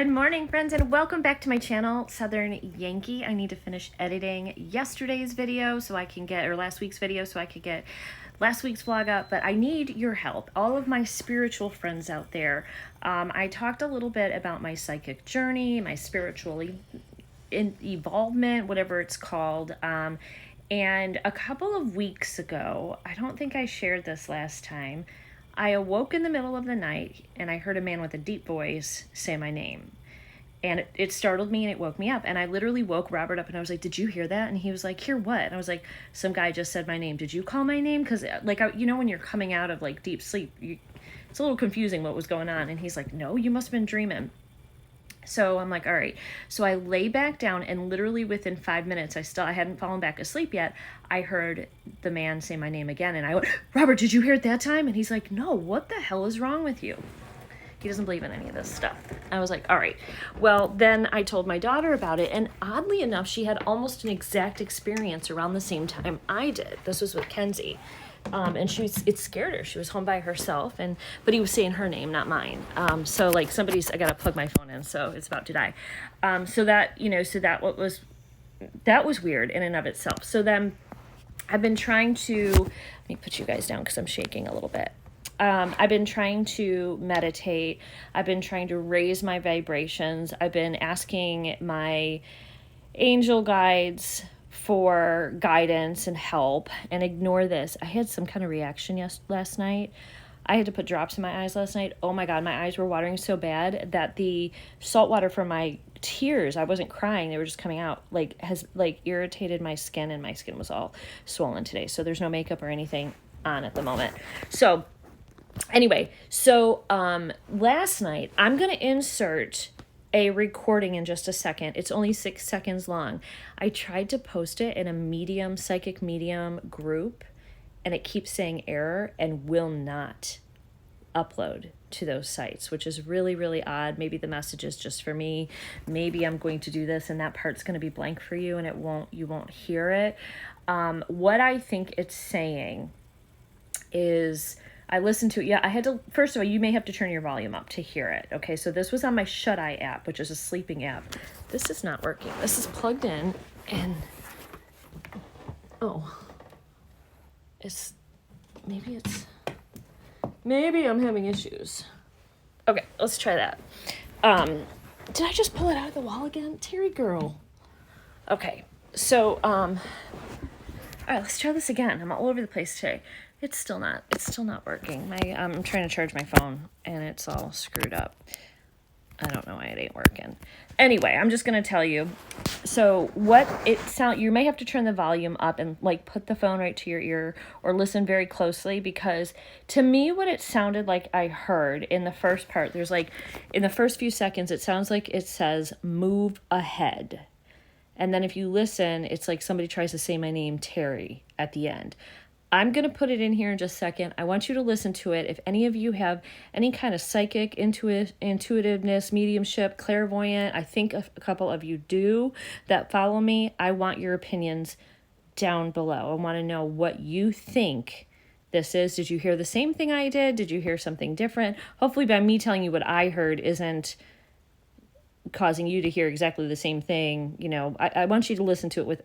Good morning, friends, and welcome back to my channel, Southern Yankee. I need to finish editing yesterday's video so I can get, or last week's video so I could get last week's vlog up, but I need your help. All of my spiritual friends out there. I talked a little bit about my psychic journey, my spiritual involvement, whatever it's called. And a couple of weeks ago, I don't think I shared this last time, I awoke in the middle of the night and I heard a man with a deep voice say my name. And it startled me and it woke me up. And I literally woke Robert up and I was like, did you hear that? And he was like, hear what? And I was like, some guy just said my name. Did you call my name? Because you know, when you're coming out of like deep sleep, it's a little confusing what was going on. And he's like, no, you must have been dreaming. So I'm like, all right. So I lay back down and literally within 5 minutes, I hadn't fallen back asleep yet. I heard the man say my name again. And I went, Robert, did you hear it that time? And he's like, no, what the hell is wrong with you? He doesn't believe in any of this stuff. I was like, all right. Well, then I told my daughter about it. And oddly enough, she had almost an exact experience around the same time I did. This was with Kenzie. And it scared her. She was home by herself, but he was saying her name, not mine. So like I gotta plug my phone in, so it's about to die. That was weird in and of itself. So then I've been trying to, let me put you guys down because I'm shaking a little bit. I've been trying to meditate. I've been trying to raise my vibrations. I've been asking my angel guides for guidance and help. And ignore this, I had some kind of reaction last night. I had to put drops in my eyes last night. Oh my God, my eyes were watering so bad that the salt water from my tears, I wasn't crying, they were just coming out, has irritated my skin, and my skin was all swollen today. So there's no makeup or anything on at the moment. So anyway, last night, I'm going to insert a recording in just a second. It's only 6 seconds long. I tried to post it in a psychic medium group, and it keeps saying error and will not upload to those sites, which is really, really odd. Maybe the message is just for me. Maybe I'm going to do this and that part's going to be blank for you and you won't hear it. What I think it's saying is, I listened to it. Yeah, I had to, first of all, you may have to turn your volume up to hear it. Okay, so this was on my Shut Eye app, which is a sleeping app. This is not working. This is plugged in and, maybe I'm having issues. Okay, let's try that. Did I just pull it out of the wall again? Terry girl. Okay, so, all right, let's try this again. I'm all over the place today. It's still not working. I'm trying to charge my phone and it's all screwed up. I don't know why it ain't working. Anyway, I'm just going to tell you. So you may have to turn the volume up and put the phone right to your ear or listen very closely, because to me, what it sounded like I heard in the first part, in the first few seconds, it sounds like it says move ahead. And then if you listen, it's like somebody tries to say my name, Terry, at the end. I'm going to put it in here in just a second. I want you to listen to it. If any of you have any kind of psychic intuitiveness, mediumship, clairvoyant, I think a couple of you do that follow me. I want your opinions down below. I want to know what you think this is. Did you hear the same thing I did? Did you hear something different? Hopefully by me telling you what I heard isn't causing you to hear exactly the same thing. You know, I want you to listen to it with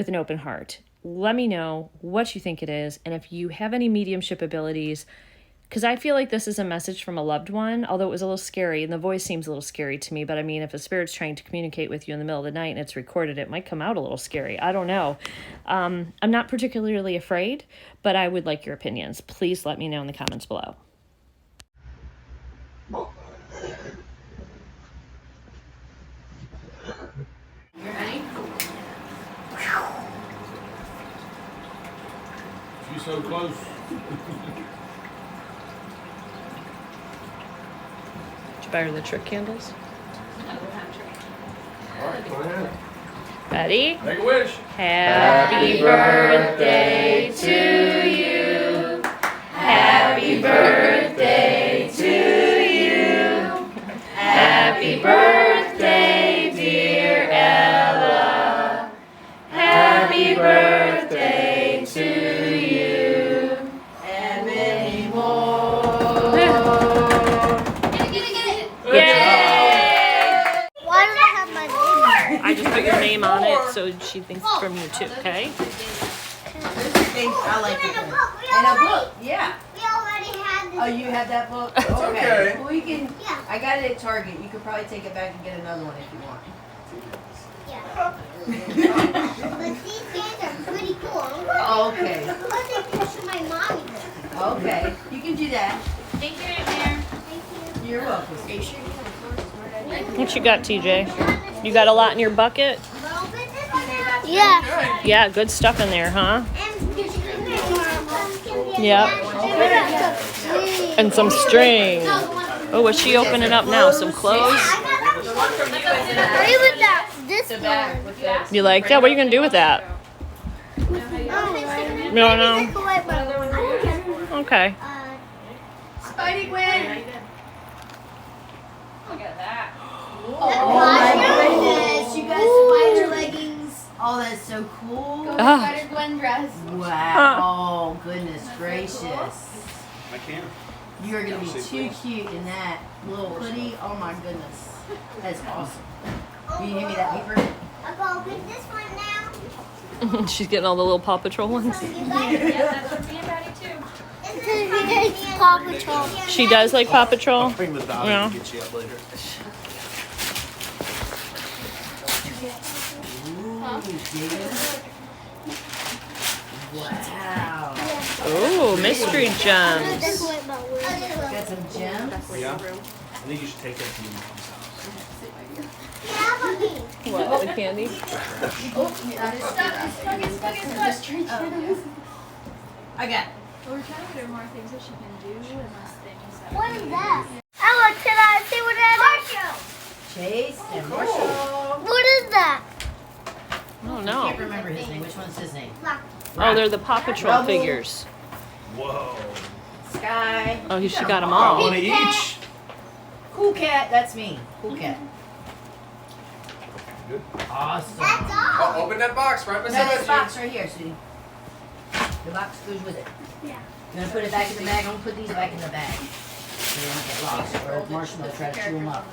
an open heart. Let me know what you think it is, and if you have any mediumship abilities, because I feel like this is a message from a loved one, although it was a little scary, and the voice seems a little scary to me, but I mean, if a spirit's trying to communicate with you in the middle of the night and it's recorded, it might come out a little scary. I don't know. I'm not particularly afraid, but I would like your opinions. Please let me know in the comments below. You ready? She's so close. Did you buy her the trick candles? No, we don't have trick. All right, go ahead. Ready? Make a wish. Happy birthday to you. Happy birthday to you. Happy birthday, dear Ella. Happy birthday to you. And many more. Get it. Yay! so she thinks it's from you too, okay? Those are things I like to do. And a book, yeah. We already had this. Oh, you had that book? It's okay. Well, you can. Yeah. I got it at Target. You could probably take it back and get another one if you want. Yeah. But these games are pretty cool. Okay. What they can show my mommy this. Okay. You can do that. Thank you, Aunt Mare. Thank you. You're welcome. Are you sure you have a course? Where did I What you got, TJ? You got a lot in your bucket? A little bit this one now. Yeah. Yeah, good stuff in there, huh? And Yep. And some string. Oh, what's she opening up now? Some clothes? Play with that. This one. You like that? What are you gonna do with that? No, no. Okay. Spidey Gwen. Look at that. Oh my goodness. You got spider leggings. Oh, that's so cool. Ah. Spider Gwen dress. Wow. Oh, goodness gracious. I can. You are going to be too cute in that little hoodie. Oh my goodness. That's awesome. Will you hand me that paper? I'll go with this one now. She's getting all the little Paw Patrol ones. You Yeah, guys, that's for me and Patty too. this is from me and Paw Patrol. She does like Paw Patrol? Bring the dog Yeah. and get you up later. Ooh, David. Wow. Oh, mystery gems. Got some gems. Yeah. I think you should take that to your mom's house. What, the candy? I got it. Well, we're trying to get her more things that she can do and less things that What is that? Ella, can I see what that is? Chase and Marshall. What is that? Oh, I can't no. remember his name. Which one's his name? Oh, they're the Paw Patrol figures. Whoa. Sky. Oh, she got them Oh, all. one of each. Cool cat. That's me. Cool cat. Good. Awesome. That's all. Oh, open that box right That's beside this you. box right here, sweetie. The box goes with it. Yeah. You gonna put it back in the bag? I'm gonna put these back in the bag. So they don't get lost. Or Marshmallow try to chew them up.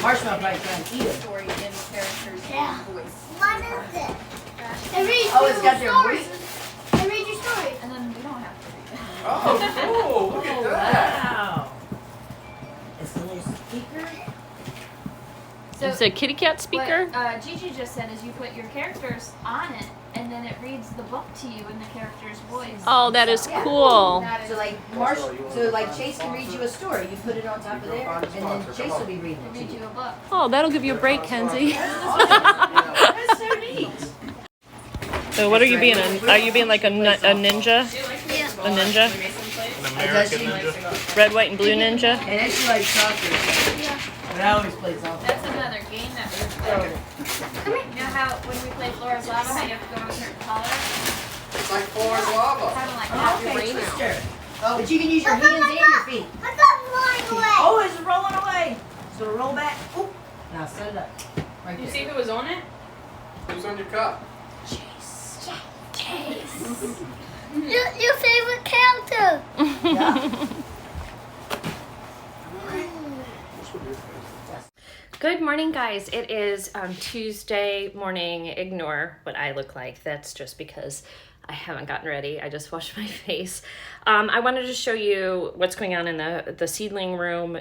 Marshmallow probably trying to eat them. story in characters Yeah. and voice. What is this? It reads Oh, it's got their stories. voice. It reads your story. And then we don't have to read it. Oh, cool. Look at that. Wow. It's a little speaker. Is it a kitty cat speaker? What Gigi just said is you put your characters on it, and then it reads the book to you in the character's voice. Oh, that is Yeah. cool. That is So like Chase can read you a story. You put it on top of there, and then Chase will be reading it to read you. you a book. Oh, that'll give you a break, Kenzie. That's so neat. So what are you being? Are you being like a ninja? A ninja? An American ninja. Red, white, and blue ninja? And then she likes soccer. But I always play soccer. That's another game that we play. You know how when we play Flora's Lava, how you have to go to a certain color? It's like Floor's lava. Kind of like Oh, that. okay, Twister. Oh, but you can use your hands and your feet. I got flying away. Oh, it's rolling away. So roll back. Oop. Now set it up. Right You there. see who was on it? Who's on your cup? Your favorite character. Yeah. Good morning, guys. It is Tuesday morning. Ignore what I look like. That's just because I haven't gotten ready. I just washed my face. I wanted to show you what's going on in the seedling room.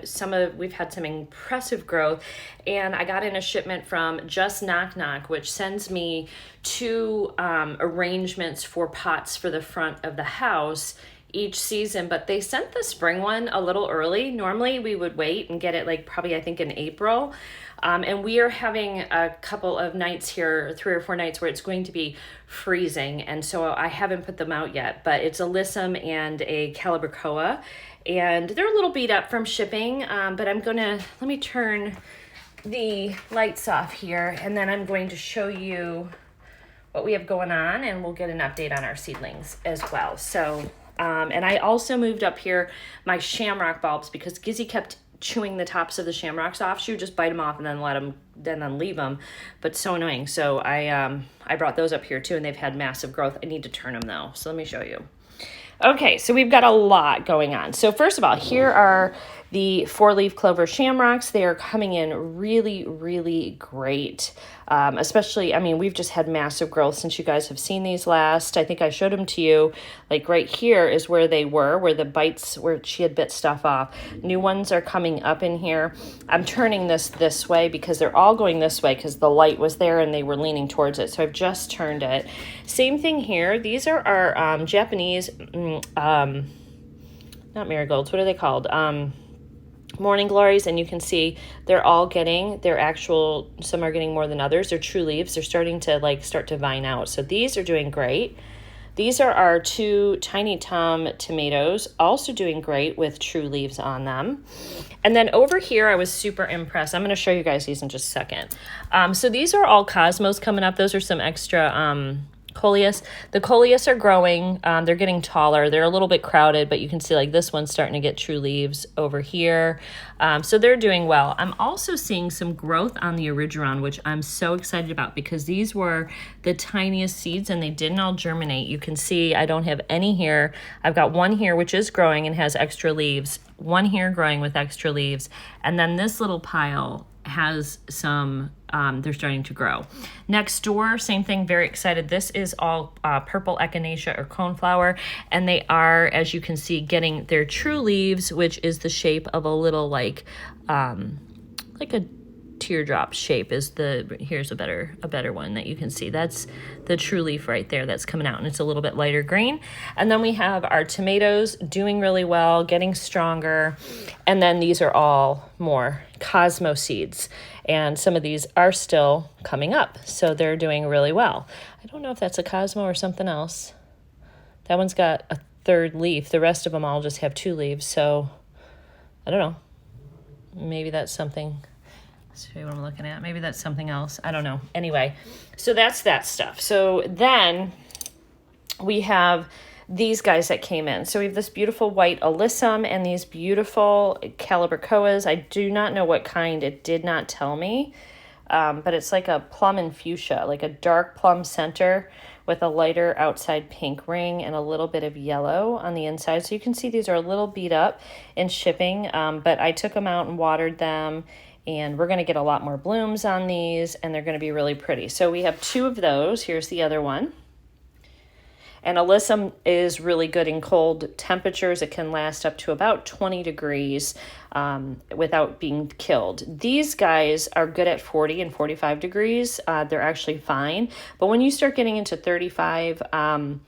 We've had some impressive growth, and I got in a shipment from Just Knock Knock, which sends me 2 arrangements for pots for the front of the house each season, but they sent the spring one a little early. Normally we would wait and get it like probably I think in April. And we are having a couple of nights here, 3 or 4 nights where it's going to be freezing. And so I haven't put them out yet, but it's a Lissum and a Calibracoa, and they're a little beat up from shipping. But let me turn the lights off here, and then I'm going to show you what we have going on, and we'll get an update on our seedlings as well. So, and I also moved up here my shamrock bulbs because Gizzy kept chewing the tops of the shamrocks off. She would just bite them off and then leave them, but so annoying. So I brought those up here too, and they've had massive growth. I need to turn them though, so let me show you. Okay, so we've got a lot going on. So first of all, here are The 4-leaf clover shamrocks, they are coming in really, really great. Especially, I mean, we've just had massive growth since you guys have seen these last. I think I showed them to you. Like right here is where they were, where the bites, where she had bit stuff off. New ones are coming up in here. I'm turning this way because they're all going this way because the light was there and they were leaning towards it. So I've just turned it. Same thing here. These are our Japanese, not marigolds. What are they called? Morning glories, and you can see they're all getting their actual, some are getting more than others. They're true leaves. They're starting to start to vine out. So these are doing great. These are our 2 Tiny Tom tomatoes, also doing great with true leaves on them. And then over here, I was super impressed. I'm going to show you guys these in just a second. So these are all cosmos coming up. Those are some extra coleus. The coleus are growing. They're getting taller. They're a little bit crowded, but you can see like this one's starting to get true leaves over here. So they're doing well. I'm also seeing some growth on the origeron, which I'm so excited about because these were the tiniest seeds and they didn't all germinate. You can see I don't have any here. I've got one here which is growing and has extra leaves, one here growing with extra leaves, and then this little pile has some, they're starting to grow. Next door, same thing, very excited. This is all purple echinacea or coneflower, and they are, as you can see, getting their true leaves, which is the shape of a little like a teardrop shape is the, here's a better one that you can see. That's the true leaf right there that's coming out, and it's a little bit lighter green. And then we have our tomatoes doing really well, getting stronger. And then these are all more Cosmo seeds. And some of these are still coming up, so they're doing really well. I don't know if that's a Cosmo or something else. That one's got a 3rd leaf. The rest of them all just have 2 leaves, so I don't know. Maybe that's something. Let's see what I'm looking at. Maybe that's something else. I don't know. Anyway, so that's that stuff. So then we have these guys that came in. So we have this beautiful white alyssum and these beautiful calibrachoas. I do not know what kind. It did not tell me, but it's like a plum and fuchsia, like a dark plum center with a lighter outside pink ring and a little bit of yellow on the inside. So you can see these are a little beat up in shipping, but I took them out and watered them. And we're going to get a lot more blooms on these, and they're going to be really pretty. So we have 2 of those. Here's the other one. And alyssum is really good in cold temperatures. It can last up to about 20 degrees without being killed. These guys are good at 40 and 45 degrees. They're actually fine. But when you start getting into 35 and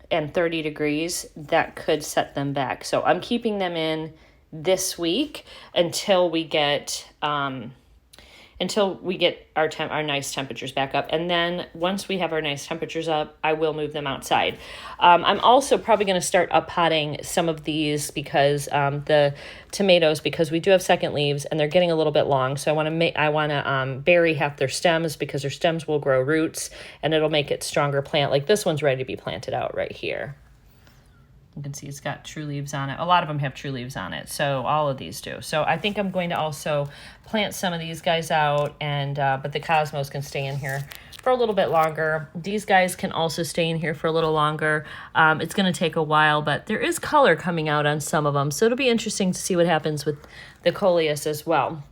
30 degrees, that could set them back. So I'm keeping them in this week until we get our nice temperatures back up. And then once we have our nice temperatures up, I will move them outside. I'm also probably going to start up potting some of these because the tomatoes, because we do have second leaves and they're getting a little bit long. So I want to bury half their stems because their stems will grow roots and it'll make it stronger plant. Like this one's ready to be planted out right here. You can see it's got true leaves on it. A lot of them have true leaves on it, so all of these do. So I think I'm going to also plant some of these guys out, and but the cosmos can stay in here for a little bit longer. These guys can also stay in here for a little longer. It's going to take a while, but there is color coming out on some of them, so it'll be interesting to see what happens with the coleus as well.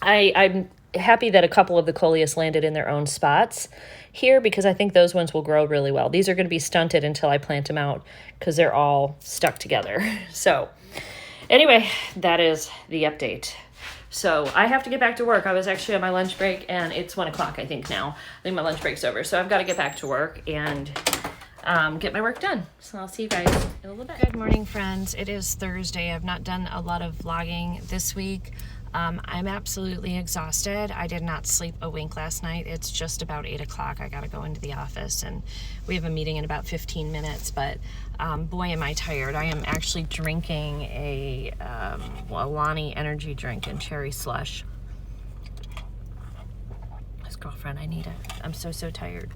I'm happy that a couple of the coleus landed in their own spots here because I think those ones will grow really well. These are going to be stunted until I plant them out because they're all stuck together. So anyway, that is the update. So I have to get back to work. I was actually on my lunch break and it's 1 o'clock I think now. I think my lunch break's over. So I've got to get back to work and get my work done. So I'll see you guys in a little bit. Good morning, friends. It is Thursday. I've not done a lot of vlogging this week. I'm absolutely exhausted. I did not sleep a wink last night. It's just about 8 o'clock. I gotta go into the office and we have a meeting in about 15 minutes, but boy am I tired. I am actually drinking a Alani energy drink and cherry slush. This girlfriend, I need it. I'm so tired.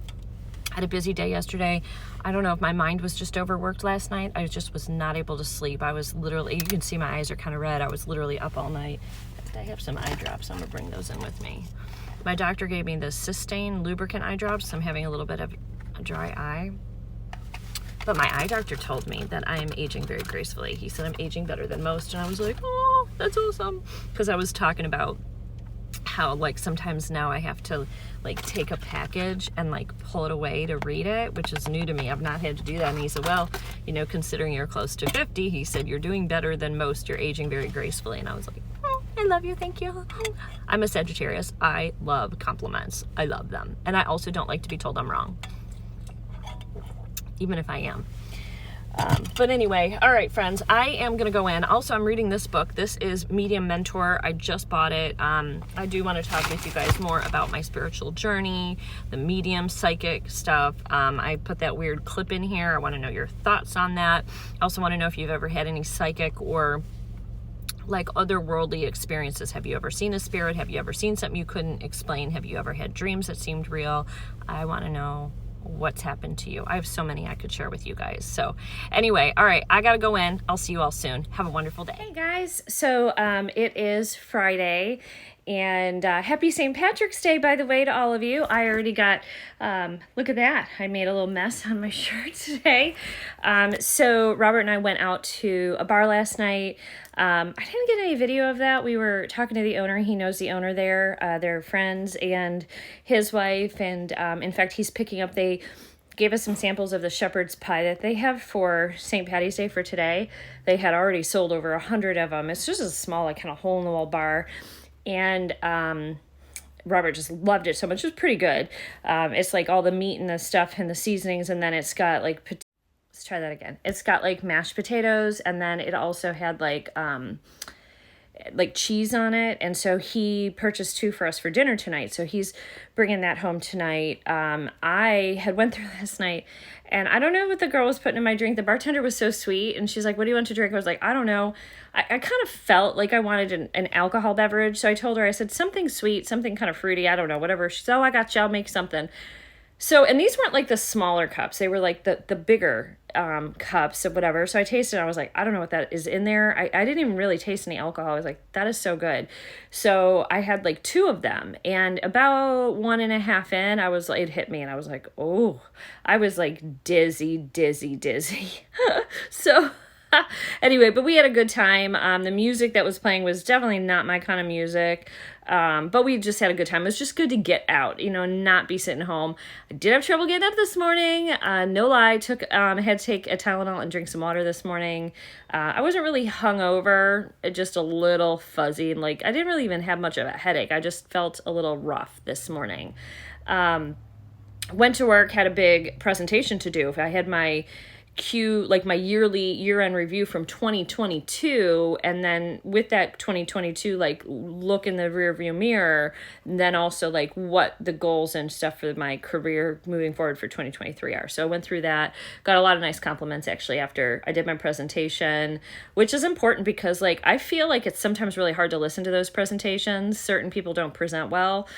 I had a busy day yesterday. I don't know if my mind was just overworked last night. I just was not able to sleep. I was literally, you can see my eyes are kind of red. I was literally up all night. I have some eye drops. I'm gonna bring those in with me. My doctor gave me the Systane lubricant eye drops. I'm having a little bit of a dry eye. But my eye doctor told me that I am aging very gracefully. He said I'm aging better than most. And I was like, oh, that's awesome. Because I was talking about how like sometimes now I have to like take a package and like pull it away to read it, which is new to me. I've not had to do that. And he said, well, you know, considering you're close to 50, he said, you're doing better than most. You're aging very gracefully. And I was like, oh, I love you. Thank you. I'm a Sagittarius. I love compliments. I love them. And I also don't like to be told I'm wrong, even if I am. But anyway, all right, friends, I am going to go in. Also, I'm reading this book. This is Medium Mentor. I just bought it. I do want to talk with you guys more about my spiritual journey, the medium, psychic stuff. I put that weird clip in here. I want to know your thoughts on that. I also want to know if you've ever had any psychic or like otherworldly experiences. Have you ever seen a spirit? Have you ever seen something you couldn't explain? Have you ever had dreams that seemed real? I want to know what's happened to you. I have so many I could share with you guys. So anyway, all right, I gotta go in. I'll see you all soon. Have a wonderful day. Hey guys, so it is Friday, and happy St. Patrick's Day, by the way, to all of you. I already got, look at that. I made a little mess on my shirt today. So Robert and I went out to a bar last night. I didn't get any video of that. We were talking to the owner. He knows the owner there. They're friends and his wife. And in fact, he's picking up, they gave us some samples of the shepherd's pie that they have for St. Patty's Day for today. They had already sold over 100 of them. It's just a small, like kind of hole in the wall bar. And Robert just loved it so much. It was pretty good. It's like all the meat and the stuff and the seasonings. And then it's got like let's try that again. It's got like mashed potatoes, and then it also had like cheese on it. And so he purchased 2 for us for dinner tonight. So he's bringing that home tonight. I had went through last night, and I don't know what the girl was putting in my drink. The bartender was so sweet, and she's like, what do you want to drink? I was like, I don't know. I kind of felt like I wanted an alcohol beverage. So I told her, I said, something sweet, something kind of fruity. I don't know, whatever. She said, oh, I got you. I'll make something. So, and these weren't like the smaller cups. They were like the bigger cups of whatever. So I tasted it. I was like, I don't know what that is in there. I didn't even really taste any alcohol. I was like, that is so good. So I had like 2 of them, and about 1.5 in, I was, it hit me, and I was like, oh, I was like dizzy. So anyway, but we had a good time. The music that was playing was definitely not my kind of music. But we just had a good time. It was just good to get out, you know, not be sitting home. I did have trouble getting up this morning. No lie, had to take a Tylenol and drink some water this morning. I wasn't really hungover, just a little fuzzy, and like, I didn't really even have much of a headache. I just felt a little rough this morning. Went to work, had a big presentation to do. I had my my year-end review from 2022, and then with that 2022, like look in the rear view mirror, and then also like what the goals and stuff for my career moving forward for 2023 are. So I went through that, got a lot of nice compliments actually after I did my presentation, which is important because like I feel like it's sometimes really hard to listen to those presentations. Certain people don't present well.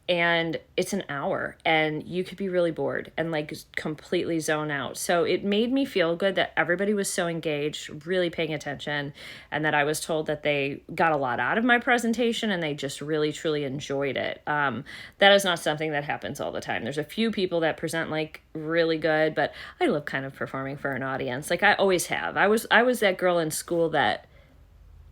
And it's an hour, and you could be really bored and like completely zone out. So it made me feel good that everybody was so engaged, really paying attention, and that I was told that they got a lot out of my presentation and they just really, truly enjoyed it. That is not something that happens all the time. There's a few people that present like really good, but I love kind of performing for an audience. Like I always have. I was that girl in school that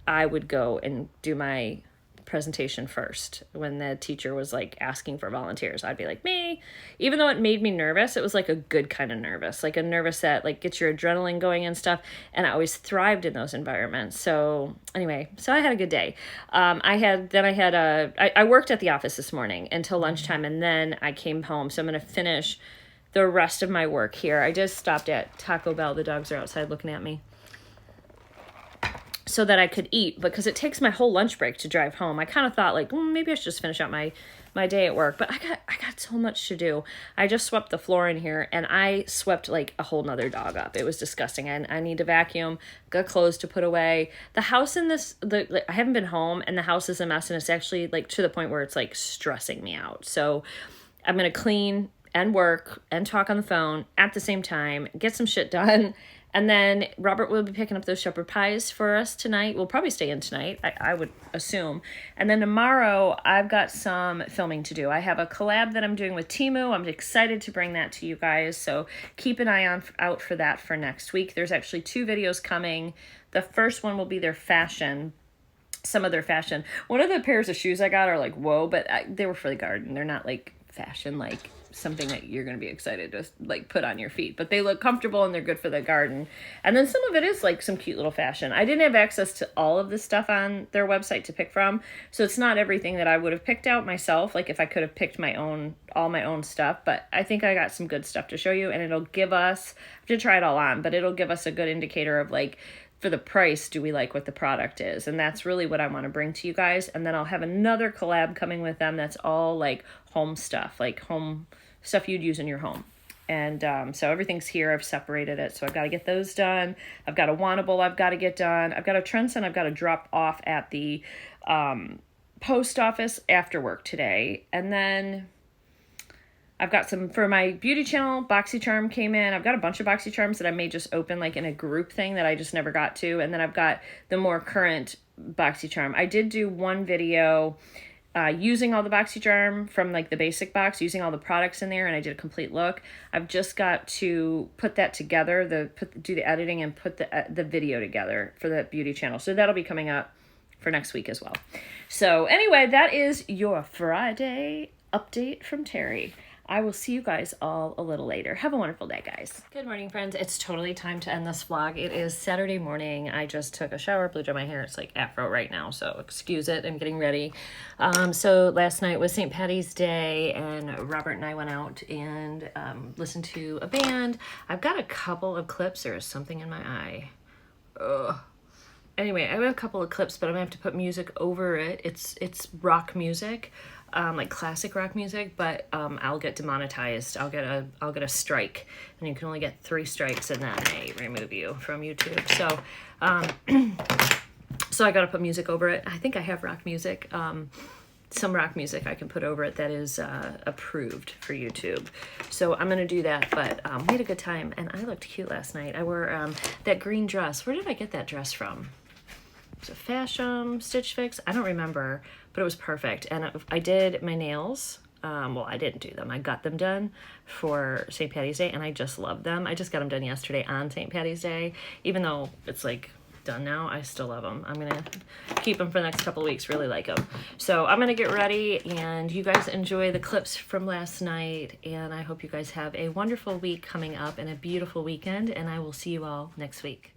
I would go and do my presentation first when the teacher was like asking for volunteers. I'd be like, me. Even though it made me nervous, it was like a good kind of nervous, like a nervous that like gets your adrenaline going and stuff, and I always thrived in those environments. So anyway, so I had a good day. I worked at the office this morning until lunchtime, and then I came home. So I'm going to finish the rest of my work here. I just stopped at Taco Bell. The dogs are outside looking at me, so that I could eat, because it takes my whole lunch break to drive home. I kind of thought like, maybe I should just finish out my day at work, but I got so much to do. I just swept the floor in here, and I swept like a whole nother dog up. It was disgusting. I need to vacuum, got clothes to put away. The house in I haven't been home, and the house is a mess, and it's actually like to the point where it's like stressing me out. So I'm going to clean and work and talk on the phone at the same time, get some shit done. And then Robert will be picking up those shepherd pies for us tonight. We'll probably stay in tonight, I would assume. And then tomorrow, I've got some filming to do. I have a collab that I'm doing with Temu. I'm excited to bring that to you guys. So keep an eye out for that for next week. There's actually 2 videos coming. The first one will be their fashion. Some of their fashion. One of the pairs of shoes I got are like, whoa, but they were for the garden. They're not like fashion, like something that you're going to be excited to like put on your feet, but they look comfortable and they're good for the garden. And then some of it is like some cute little fashion. I didn't have access to all of the stuff on their website to pick from, so it's not everything that I would have picked out myself, like if I could have picked all my own stuff. But I think I got some good stuff to show you, and it'll give us, I have to try it all on, but it'll give us a good indicator of like, for the price, do we like what the product is? And that's really what I want to bring to you guys. And then I'll have another collab coming with them that's all like home stuff, like home stuff you'd use in your home. And so everything's here. I've separated it. So I've got to get those done. I've got a wannable I've got to get done. I've got a Trenson I've got to drop off at the post office after work today. And then I've got some for my beauty channel. BoxyCharm came in. I've got a bunch of BoxyCharms that I may just open like in a group thing that I just never got to. And then I've got the more current BoxyCharm. I did do one video using all the BoxyCharm from like the basic box, using all the products in there, and I did a complete look. I've just got to put that together, do the editing and put the video together for the beauty channel. So that'll be coming up for next week as well. So anyway, that is your Friday update from Terry. I will see you guys all a little later. Have a wonderful day, guys. Good morning, friends. It's totally time to end this vlog. It is Saturday morning. I just took a shower, blew dry my hair. It's like afro right now, so excuse it. I'm getting ready. So last night was St. Patty's Day, and Robert and I went out and listened to a band. I've got a couple of clips. There is something in my eye. Ugh. Anyway, I have a couple of clips, but I'm gonna have to put music over it. It's rock music. Like classic rock music, but I'll get demonetized. I'll get a strike, and you can only get 3 strikes, and then they remove you from YouTube. So, so I got to put music over it. I think I have rock music. Some rock music I can put over it that is approved for YouTube. So I'm gonna do that. But we had a good time, and I looked cute last night. I wore that green dress. Where did I get that dress from? Was it Fashion, Stitch Fix? I don't remember, but it was perfect. And I did my nails. Well, I didn't do them. I got them done for St. Patty's Day, and I just love them. I just got them done yesterday on St. Patty's Day. Even though it's like done now, I still love them. I'm going to keep them for the next couple of weeks. Really like them. So I'm going to get ready, and you guys enjoy the clips from last night. And I hope you guys have a wonderful week coming up and a beautiful weekend. And I will see you all next week.